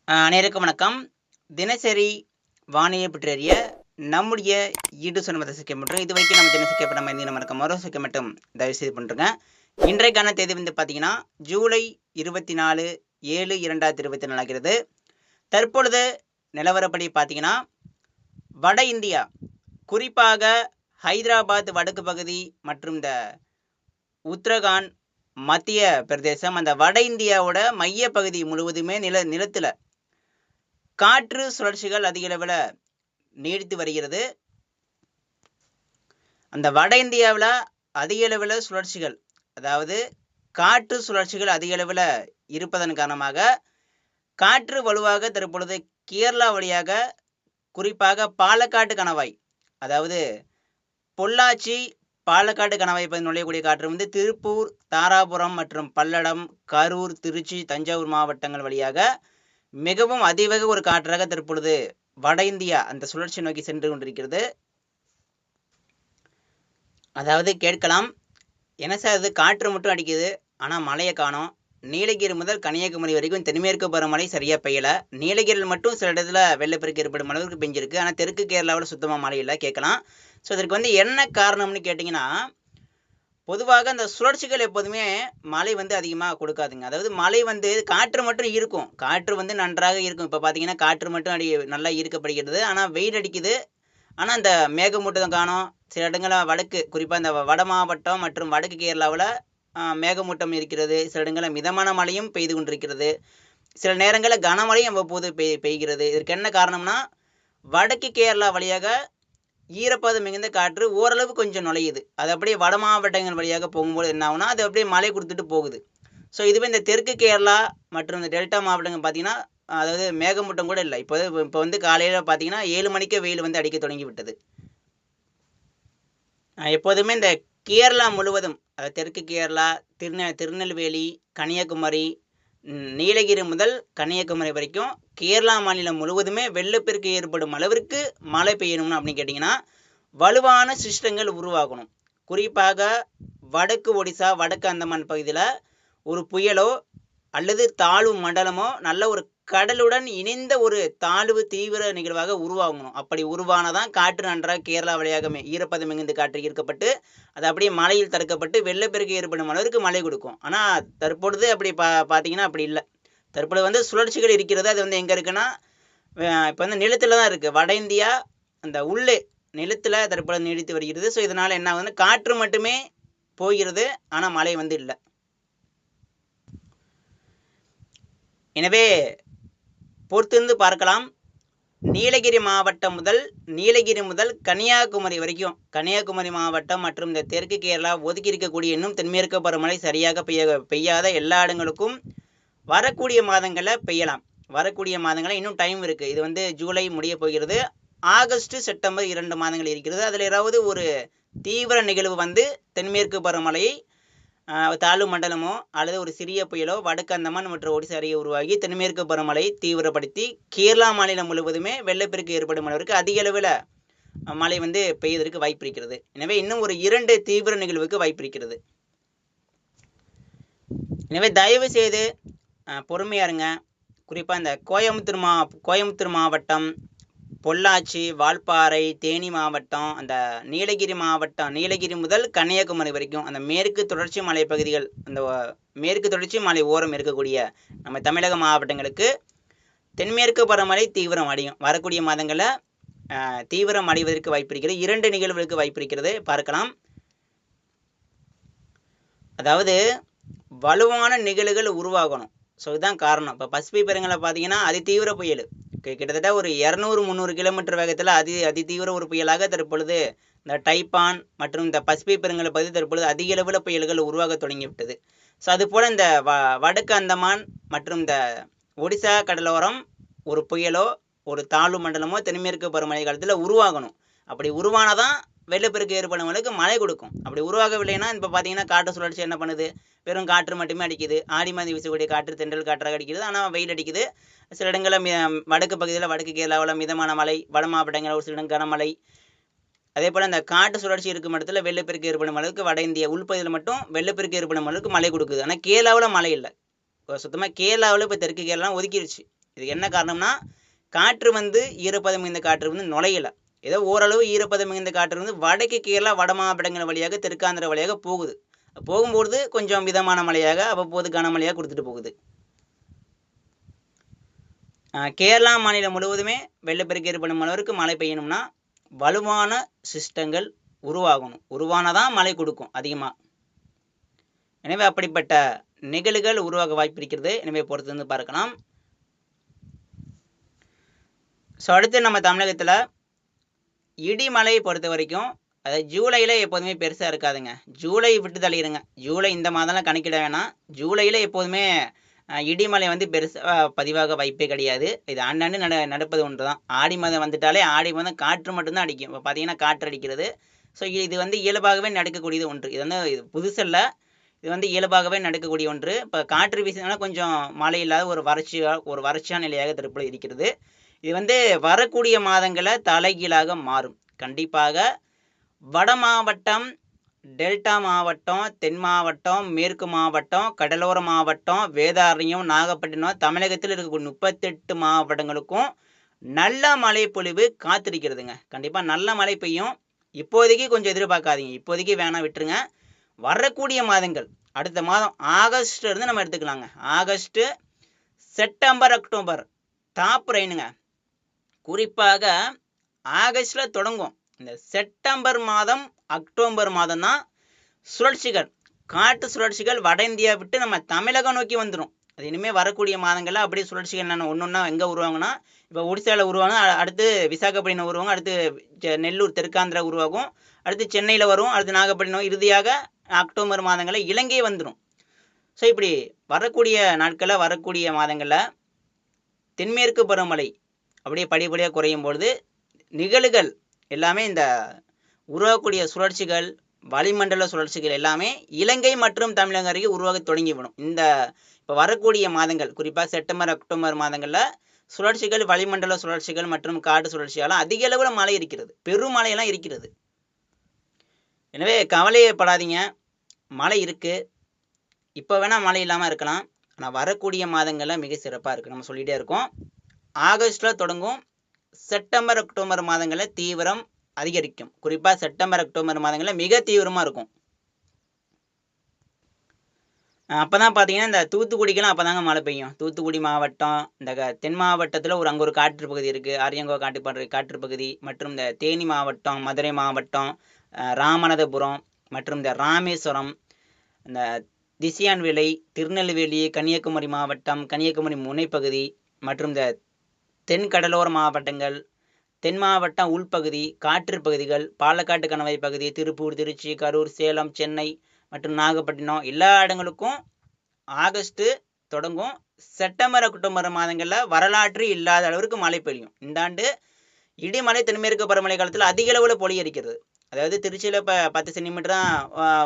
அனைவருக்கும் வணக்கம். தினசரி வானிலை பற்றிய நம்முடைய யூடியூப் சேனல் சிக்க மற்றும் இது வரைக்கும் நம்ம சேனல் சிக்க நம்ம இந்த நம்ம மறு சிக்க மட்டும் தயவு செய்து பண்ணுறேங்க. இன்றைக்கான தேதி வந்து பார்த்தீங்கன்னா ஜூலை 24/7/2024 ஆகிறது. தற்பொழுது நிலவரப்படி பார்த்தீங்கன்னா வட இந்தியா, குறிப்பாக ஹைதராபாத் வடக்கு பகுதி மற்றும் இந்த உத்தரகாண்ட் மத்திய பிரதேசம், அந்த வட இந்தியாவோட மைய பகுதி முழுவதுமே நிலத்தில் காற்று சுழற்சிகள் அதிக அளவில் நீடித்து வருகிறது. அந்த வட இந்தியாவில் அதிக அளவில் சுழற்சிகள், அதாவது காற்று சுழற்சிகள் அதிக அளவில் இருப்பதன் காரணமாக காற்று வலுவாக தற்பொழுது கேரளா வழியாக, குறிப்பாக பாலக்காடு கணவாய், அதாவது பொள்ளாச்சி பாலக்காடு கணவாய் பகுதி நுழையக்கூடிய காற்று வந்து திருப்பூர், தாராபுரம் மற்றும் பல்லடம், கரூர், திருச்சி, தஞ்சாவூர் மாவட்டங்கள் வழியாக மிகவும் அதிவேக ஒரு காற்றாக தற்பொழுது வட இந்தியா அந்த சுழற்சி நோக்கி சென்று கொண்டிருக்கிறது. அதாவது கேட்கலாம், என்ன சார் அது காற்று மட்டும் அடிக்குது ஆனால் மழையை காணோம். நீலகிரி முதல் கன்னியாகுமரி வரைக்கும் தென்மேற்கு பருவமழை சரியாக பெய்யலை. நீலகிரியில் மட்டும் சில இடத்துல வெள்ளப்பெருக்கு ஏற்படும் அளவுக்கு பெஞ்சிருக்கு. ஆனால் தெற்கு கேரளாவில் சுத்தமாக மழை இல்லை கேட்கலாம். ஸோ இதற்கு வந்து என்ன காரணம்னு கேட்டிங்கன்னா, பொதுவாக அந்த சுழற்சிகள் எப்போதுமே மழை வந்து அதிகமாக கொடுக்காதுங்க. அதாவது மழை வந்து காற்று மட்டும் இருக்கும், காற்று வந்து நன்றாக இருக்கும். இப்போ பார்த்தீங்கன்னா காற்று மட்டும் நல்லா ஈர்க்கப்படுகிறது, ஆனால் வெயில் அடிக்குது. ஆனால் அந்த மேகமூட்டம் காணும். சில இடங்களில் வடக்கு, குறிப்பாக இந்த வட மாவட்டம் மற்றும் வடக்கு கேரளாவில் மேகமூட்டம் இருக்கிறது. சில இடங்களில் மிதமான மழையும் பெய்து கொண்டிருக்கிறது. சில நேரங்களில் கனமழையும் அவ்வப்போது பெய்கிறது. இதற்கு என்ன காரணம்னா, வடக்கு கேரளா வழியாக ஈரப்பதம் மிகுந்த காற்று ஓரளவு கொஞ்சம் நுழையுது. அது அப்படியே வட மாவட்டங்கள் வழியாக போகும்போது என்ன ஆகுனா, அது அப்படியே மழை கொடுத்துட்டு போகுது. ஸோ இதுவே இந்த தெற்கு கேரளா மற்றும் இந்த டெல்டா மாவட்டங்கள் பார்த்தீங்கன்னா, அதாவது மேகமூட்டம் கூட இல்லை. இப்போ வந்து காலையில் பார்த்தீங்கன்னா 7 மணிக்கே வெயில் வந்து அடிக்க தொடங்கி விட்டது. எப்போதுமே இந்த கேரளா முழுவதும், தெற்கு கேரளா, திருநெல்வேலி, கன்னியாகுமரி, நீலகிரி முதல் கன்னியாகுமரி வரைக்கும் கேரளா மாநிலம் முழுவதுமே வெள்ளப்பெருக்கு ஏற்படும் அளவிற்கு மழை பெய்யணும்னு அப்படின்னு கேட்டிங்கன்னா வலுவான சிஸ்டங்கள் உருவாகணும். குறிப்பாக வடக்கு ஒடிசா, வடக்கு அந்தமான் பகுதியில் ஒரு புயலோ அல்லது தாழ்வு மண்டலமோ நல்ல ஒரு கடலுடன் இணைந்த ஒரு தாழ்வு தீவிர நிகழ்வாக உருவாகணும். அப்படி உருவானதான் காற்று நன்றாக கேரளா வழியாக ஈரப்பதம் மிகுந்த காற்று ஈர்க்கப்பட்டு அது அப்படியே மழையில் தடுக்கப்பட்டு வெள்ளப்பெருக்கு ஏற்படும் அளவிற்கு மழை கொடுக்கும். ஆனால் தற்பொழுது அப்படி பார்த்தீங்கன்னா அப்படி இல்லை. தற்பொழுது வந்து சுழற்சிகள் இருக்கிறது. அது வந்து எங்கே இருக்குன்னா, இப்போ வந்து நிலத்தில் தான் இருக்குது. வட இந்தியா அந்த உள்ளே நிலத்தில் தற்பொழுது நீடித்து வருகிறது. ஸோ இதனால் என்ன ஆகுதுன்னா, காற்று மட்டுமே போகிறது, ஆனால் மழை வந்து இல்லை. எனவே பொறுத்திருந்து பார்க்கலாம். நீலகிரி முதல் கன்னியாகுமரி வரைக்கும், கன்னியாகுமரி மாவட்டம் மற்றும் இந்த தெற்கு கேரளா ஒதுக்கி இருக்கக்கூடிய இன்னும் தென்மேற்கு பருவமழை சரியாக பெய்யாத எல்லா இடங்களுக்கும் வரக்கூடிய மாதங்களில் பெய்யலாம். வரக்கூடிய மாதங்களில் இன்னும் டைம் இருக்குது. இது வந்து ஜூலை முடிய போகிறது. ஆகஸ்ட், செப்டம்பர் 2 மாதங்கள் இருக்கிறது. அதில் ஏதாவது ஒரு தீவிர நிகழ்வு வந்து தென்மேற்கு பருவமழையை தாழ்வு மண்டலமோ அல்லது ஒரு சிறிய புயலோ வடக்கு அந்தமான் மற்றும் ஒடிசா அருகே உருவாகி தென்மேற்கு பருவமழை தீவிரப்படுத்தி கேரளா மாநிலம் முழுவதுமே வெள்ளப்பெருக்கு ஏற்படும் அளவிற்கு அதிக அளவில் மழை வந்து பெய்வதற்கு வாய்ப்பு இருக்கிறது. எனவே இன்னும் ஒரு 2 தீவிர நிகழ்வுக்கு வாய்ப்பு இருக்கிறது. எனவே தயவு செய்து பொறுமையாக இருங்க. குறிப்பாக இந்த கோயம்புத்தூர் மாவட்டம், பொள்ளாச்சி, வால்பாறை, தேனி மாவட்டம், அந்த நீலகிரி மாவட்டம், நீலகிரி முதல் கன்னியாகுமரி வரைக்கும் அந்த மேற்கு தொடர்ச்சி மலை பகுதிகள், அந்த மேற்கு தொடர்ச்சி மலை ஓரம் இருக்கக்கூடிய நம்ம தமிழக மாவட்டங்களுக்கு தென்மேற்கு பருவமழை தீவிரம் அடையும். வரக்கூடிய மாதங்களில் தீவிரம் அடைவதற்கு வாய்ப்பு இருக்கிறது. 2 நிகழ்வுகளுக்கு வாய்ப்பு இருக்கிறது, பார்க்கலாம். அதாவது வலுவான நிகழ்வுகள் உருவாகணும். ஸோ இதுதான் காரணம். இப்போ பசிபிக் பெருங்கடலை பார்த்தீங்கன்னா அதிதீவிர புயல், கிட்டத்தட்ட ஒரு 200-300 கிலோமீட்டர் வேகத்தில் அதிதீவிர ஒரு புயலாக தற்பொழுது இந்த டைப்பான் மற்றும் இந்த பசிபிக் பெருங்கடலை பகுதி தற்பொழுது அதிக அளவில் புயல்கள் உருவாக தொடங்கிவிட்டது. ஸோ அதுபோல் இந்த வடக்கு அந்தமான் மற்றும் இந்த ஒடிசா கடலோரம் ஒரு புயலோ ஒரு தாழ்வு மண்டலமோ தென்மேற்கு பருவமழை காலத்தில் உருவாகணும். அப்படி உருவானதான் வெள்ளப்பெருக்கு ஏற்படும் அளவுக்கு மழை கொடுக்கும். அப்படி உருவாகவில்லைன்னா இப்போ பார்த்தீங்கன்னா காற்று சுழற்சி என்ன பண்ணுது, வெறும் காற்று மட்டுமே அடிக்குது. ஆடி மாதம் வீசக்கூடிய காற்று தென்றல் காற்றாக அடிக்கிறது, ஆனால் வெயில் அடிக்குது. சில இடங்களில் வடக்கு பகுதியில், வடக்கு கேரளாவில் மிதமான மழை, வட மாவட்டங்களில் ஒரு சில இடம் கனமழை. அதே போல் அந்த காற்று சுழற்சி இருக்கும் இடத்துல வெள்ளப்பெருக்கு ஏற்படும் அளவுக்கு வட இந்தியா உள்பகுதியில் மட்டும் வெள்ளப்பெருக்கு ஏற்படும் அளவுக்கு மழை கொடுக்குது. ஆனால் கேரளாவில் மழை இல்லை. சுத்தமாக கேரளாவில் இப்போ தெற்கு கேரளா ஒதுக்கிடுச்சு. இதுக்கு என்ன காரணம்னா காற்று வந்து ஈரப்பதம் மிகுந்த காற்று வந்து நுழையலை. ஏதோ ஓரளவு ஈரப்பதம் மிகுந்த காற்று வந்து வடக்கு கேரளா வட மாவட்டங்கள் வழியாக தெற்காந்திர வழியாக போகுது. போகும்போது கொஞ்சம் மிதமான மழையாக அவ்வப்போது கனமழையாக கொடுத்துட்டு போகுது. கேரளா மாநிலம் முழுவதுமே வெள்ளப்பெருக்கு ஏற்படும் அளவிற்கு மழை பெய்யணும்னா வலுவான சிஸ்டங்கள் உருவாகணும். உருவானதான் மழை கொடுக்கும் அதிகமாக. எனவே அப்படிப்பட்ட நிகழ்வுகள் உருவாக வாய்ப்பு இருக்கிறது. எனவே பொறுத்து வந்து பார்க்கலாம். ஸோ அடுத்து நம்ம தமிழகத்தில் இடிமலையை பொறுத்த வரைக்கும் அதாவது ஜூலையில் எப்போதுமே பெருசாக இருக்காதுங்க. ஜூலை விட்டு தள்ளிடுங்க. ஜூலை இந்த மாதம்லாம் கணக்கிட வேணாம். ஜூலையில் எப்போதுமே இடிமலை வந்து பெருசாக பதிவாக வாய்ப்பே கிடையாது. இது ஆண்டாண்டு நடப்பது ஒன்று தான். ஆடி மாதம் வந்துட்டாலே ஆடி மாதம் காற்று மட்டும்தான் அடிக்கும். இப்போ பார்த்தீங்கன்னா காற்று அடிக்கிறது. ஸோ இது வந்து இயல்பாகவே நடக்கக்கூடியது ஒன்று. இது வந்து இது புதுசல்ல. இது வந்து இயல்பாகவே நடக்கக்கூடிய ஒன்று. இப்போ காற்று வீசினால கொஞ்சம் மழை இல்லாத ஒரு வறட்சியான நிலையாக தற்போது இருக்கிறது. இது வந்து வரக்கூடிய மாதங்களில் தலைகீழாக மாறும். கண்டிப்பாக வட மாவட்டம், டெல்டா மாவட்டம், தென் மாவட்டம், மேற்கு மாவட்டம், கடலோர மாவட்டம், வேதாரண்யம், நாகப்பட்டினம், தமிழகத்தில் இருக்கக்கூடிய 38 மாவட்டங்களுக்கும் நல்ல மழை பொழிவு காத்திருக்கிறதுங்க. கண்டிப்பாக நல்ல மழை பெய்யும். இப்போதைக்கு கொஞ்சம் எதிர்பார்க்காதீங்க. இப்போதைக்கு வேணாம், விட்டுருங்க. வரக்கூடிய மாதங்கள் அடுத்த மாதம் ஆகஸ்ட் இருந்து நம்ம எடுத்துக்கலாங்க. ஆகஸ்ட், செப்டம்பர், அக்டோபர் டாப் ரெயினுங்க. குறிப்பாக ஆகஸ்டில் தொடங்கும். இந்த செப்டம்பர் மாதம், அக்டோபர் மாதம் தான் சுழற்சிகள், காற்று சுழற்சிகள் வட இந்தியா விட்டு நம்ம தமிழகம் நோக்கி வந்துடும். அது இனிமேல் வரக்கூடிய மாதங்களில் அப்படியே சுழற்சிகள் என்னென்ன ஒன்று எங்கே உருவாகுன்னா, இப்போ ஒடிசாவில் உருவாகும், அடுத்து விசாகப்பட்டினம் உருவாகும், அடுத்து நெல்லூர் தெற்காந்திரா உருவாகும், அடுத்து சென்னையில் வரும், அடுத்து நாகப்பட்டினம், இறுதியாக அக்டோபர் மாதங்களில் இலங்கை வந்துடும். ஸோ இப்படி வரக்கூடிய நாட்களில் வரக்கூடிய மாதங்களில் தென்மேற்கு பருவமழை அப்படியே படிப்படியாக குறையும் பொழுது நிகழ்வுகள் எல்லாமே இந்த உருவாகக்கூடிய சுழற்சிகள், வளிமண்டல சுழற்சிகள் எல்லாமே இலங்கை மற்றும் தமிழகம் வரைக்கும் உருவாக தொடங்கிவிடும். இந்த இப்போ வரக்கூடிய மாதங்கள் குறிப்பாக செப்டம்பர், அக்டோபர் மாதங்களில் சுழற்சிகள், வளிமண்டல சுழற்சிகள் மற்றும் காடு சுழற்சியால் அதிக அளவில் மழை இருக்கிறது. பெருமழையெல்லாம் இருக்கிறது. எனவே கவலையப்படாதீங்க. மழை இருக்குது. இப்போ வேணால் மழை இல்லாமல் இருக்கலாம். ஆனால் வரக்கூடிய மாதங்களில் மிக சிறப்பாக இருக்குது. நம்ம சொல்லிகிட்டே இருக்கோம். ஆகஸ்டில் தொடங்கும். செப்டம்பர், அக்டோபர் மாதங்களில் தீவிரம் அதிகரிக்கும். குறிப்பாக செப்டம்பர், அக்டோபர் மாதங்களில் மிக தீவிரமாக இருக்கும். அப்போ தான் பார்த்தீங்கன்னா இந்த தூத்துக்குடிக்கெல்லாம் அப்போ தாங்க மழை பெய்யும். தூத்துக்குடி மாவட்டம், இந்த தென் மாவட்டத்தில் அங்கே ஒரு காற்று பகுதி இருக்குது, ஆரியங்கோ காற்று பகுதி, மற்றும் இந்த தேனி மாவட்டம், மதுரை மாவட்டம், ராமநாதபுரம் மற்றும் இந்த ராமேஸ்வரம், இந்த திசியான்விளை, திருநெல்வேலி, கன்னியாகுமரி மாவட்டம், கன்னியாகுமரி முனைப்பகுதி மற்றும் இந்த தென் கடலோர மாவட்டங்கள், தென் மாவட்டம் உள்பகுதி, காற்று பகுதிகள், பாலக்காட்டு கணவாய் பகுதி, திருப்பூர், திருச்சி, கரூர், சேலம், சென்னை மற்றும் நாகப்பட்டினம் எல்லா இடங்களுக்கும் ஆகஸ்ட்டு தொடங்கும். செப்டம்பர், அக்டோபர் மாதங்களில் வரலாற்று இல்லாத அளவிற்கு மழை பெய்யும். இந்த ஆண்டு இடிமலை தென்மேற்கு பருவமழை காலத்தில் அதிக அளவில் பொழிய இருக்கிறது. அதாவது திருச்சியில் இப்போ 10 சென்டிமீட்டர் தான்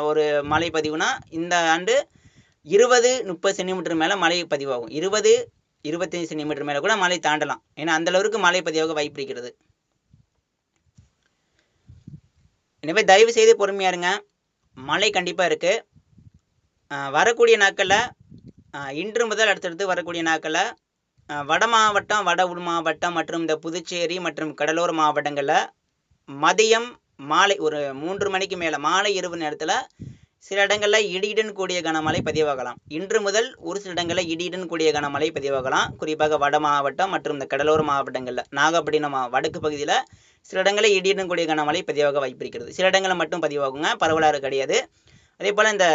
ஒரு மழை பதிவுனா, இந்த ஆண்டு 20-30 சென்டிமீட்டர் மேலே மழை பதிவாகும். 20-25 சென்டிமீட்டர் மேலே கூட மழை தாண்டலாம். ஏன்னா அந்த அளவுக்கு மழை பதிவாக வாய்ப்பு இருக்கிறது. எனவே தயவு செய்து பொறுமையாக இருங்க. மழை கண்டிப்பாக இருக்குது. வரக்கூடிய நாட்களில் இன்று முதல் அடுத்தடுத்து வரக்கூடிய நாட்களில் வட மாவட்டம், வட உள் மாவட்டம் மற்றும் இந்த புதுச்சேரி மற்றும் கடலோர மாவட்டங்களில் மதியம் மாலை ஒரு 3 மணிக்கு மேலே மாலை இரவு நேரத்தில் சில இடங்களில் இடியுடன் கூடிய கனமழை பதிவாகலாம். இன்று முதல் ஒரு சில இடங்களில் இடியுடன் கூடிய கனமழை பதிவாகலாம். குறிப்பாக வட மாவட்டம் மற்றும் இந்த கடலோர மாவட்டங்களில், நாகப்பட்டினம் வடக்கு பகுதியில் சில இடங்களில் இடியுடன் கூடிய கனமழை பதிவாக வாய்ப்பு இருக்கிறது. சில இடங்களில் மட்டும் பதிவாகுங்க, பரவலாக கிடையாது. அதே போல் இந்த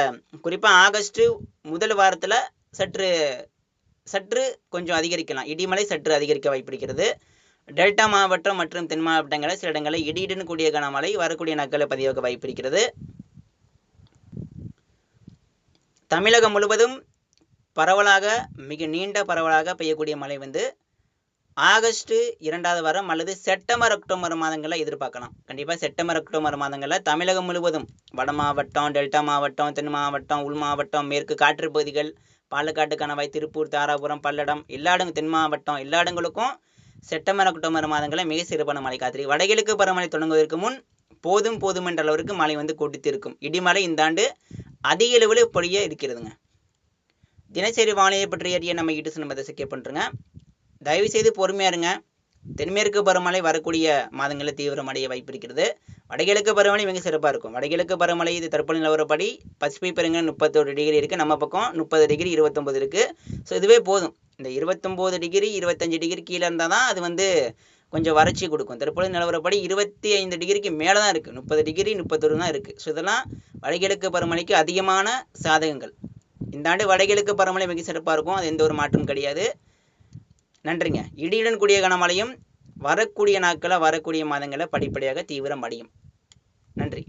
குறிப்பாக ஆகஸ்ட்டு முதல் வாரத்தில் சற்று கொஞ்சம் அதிகரிக்கலாம். இடிமலை சற்று அதிகரிக்க வாய்ப்பு இருக்கிறது. டெல்டா மாவட்டம் மற்றும் தென் மாவட்டங்களில் சில இடங்களில் இடியுடன் கூடிய கனமழை வரக்கூடிய நாட்களில் பதிவாக வாய்ப்பு இருக்கிறது. தமிழகம் முழுவதும் பரவலாக மிக நீண்ட பரவலாக பெய்யக்கூடிய மழை வந்து ஆகஸ்ட் 2வது வாரம் அல்லது செப்டம்பர், அக்டோபர் மாதங்களில் எதிர்பார்க்கலாம். கண்டிப்பாக செப்டம்பர், அக்டோபர் மாதங்களில் தமிழகம் முழுவதும் வட மாவட்டம், டெல்டா மாவட்டம், தென் மாவட்டம், உள் மாவட்டம், மேற்கு காற்று பகுதிகள், பாலக்காட்டு கணவாய், திருப்பூர், தாராபுரம், பல்லடம் எல்லா இடங்களும், தென் மாவட்டம் எல்லா இடங்களுக்கும் செப்டம்பர், அக்டோபர் மாதங்களில் மிக சிறப்பான மழை காத்திருக்கு. வடகிழக்கு பருவமழை தொடங்குவதற்கு முன் போதும் என்ற அளவிற்கு மழை வந்து கொட்டித்திருக்கும். இடிமலை இந்த ஆண்டு அதிக அளவில் பொழிய இருக்கிறதுங்க. தினசரி வானிலை பற்றி அறிய நம்ம யூடியூப் சேனலை சப்ஸ்கிரைப் பண்ணுறேங்க. தயவுசெய்து பொறுமையாக இருங்க. தென்மேற்கு பருவமழை வரக்கூடிய மாதங்களில் தீவிரமடைய வாய்ப்பு இருக்கிறது. வடகிழக்கு பருவமழை மிக சிறப்பாக இருக்கும். வடகிழக்கு பருவமழை இது தற்போது நிலவரப்படி பசிபிக் பெருங்கடல் 31 டிகிரி இருக்குது, நம்ம பக்கம் 30 டிகிரி 29 இருக்குது. ஸோ இதுவே போதும். இந்த 29 டிகிரி 25 டிகிரி கீழே இருந்தால் தான் அது கொஞ்சம் வறட்சி கொடுக்கும். தற்போது நிலவரப்படி 25 டிகிரிக்கு மேலே தான் இருக்குது, 30 டிகிரி 31 தான் இருக்குது. ஸோ இதெல்லாம் வடகிழக்கு பருவமழைக்கு அதிகமான சாதகங்கள். இந்த ஆண்டு வடகிழக்கு பருவமழை மிக சிறப்பாக இருக்கும், அது எந்த ஒரு மாற்றமும் கிடையாது. நன்றிங்க. இடியுடன் கூடிய கனமழையும் வரக்கூடிய நாட்களில் வரக்கூடிய மாதங்களில் படிப்படியாக தீவிரம் அடையும். நன்றி.